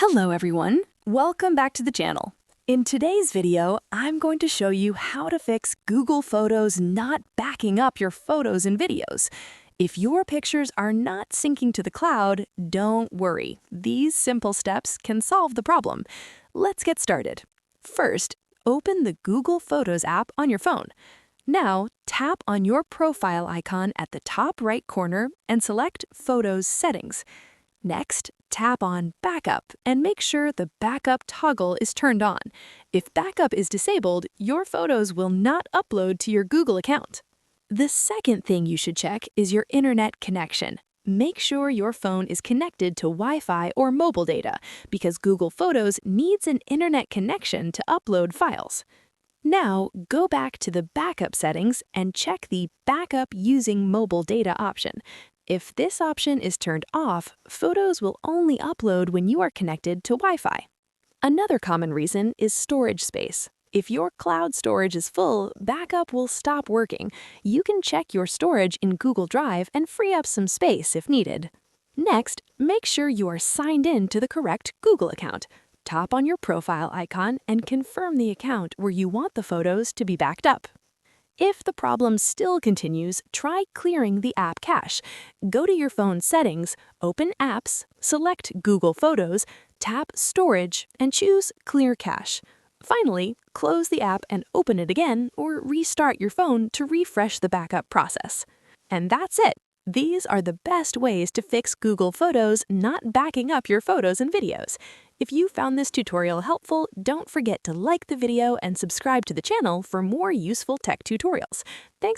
Hello everyone, welcome back to the channel. In today's video, I'm going to show you how to fix Google Photos not backing up your photos and videos. If your pictures are not syncing to the cloud, don't worry. These simple steps can solve the problem. Let's get started. First, open the Google Photos app on your phone. Now, tap on your profile icon at the top right corner and select Photos Settings. Next, tap on Backup and make sure the Backup toggle is turned on. If Backup is disabled, your photos will not upload to your Google account. The second thing you should check is your internet connection. Make sure your phone is connected to Wi-Fi or mobile data because Google Photos needs an internet connection to upload files. Now, go back to the Backup settings and check the Backup using mobile data option. If this option is turned off, photos will only upload when you are connected to Wi-Fi. Another common reason is storage space. If your cloud storage is full, backup will stop working. You can check your storage in Google Drive and free up some space if needed. Next, make sure you are signed in to the correct Google account. Tap on your profile icon and confirm the account where you want the photos to be backed up. If the problem still continues, try clearing the app cache. Go to your phone settings, open Apps, select Google Photos, tap Storage, and choose Clear Cache. Finally, close the app and open it again or restart your phone to refresh the backup process. And that's it! These are the best ways to fix Google Photos not backing up your photos and videos. If you found this tutorial helpful, don't forget to like the video and subscribe to the channel for more useful tech tutorials. Thanks.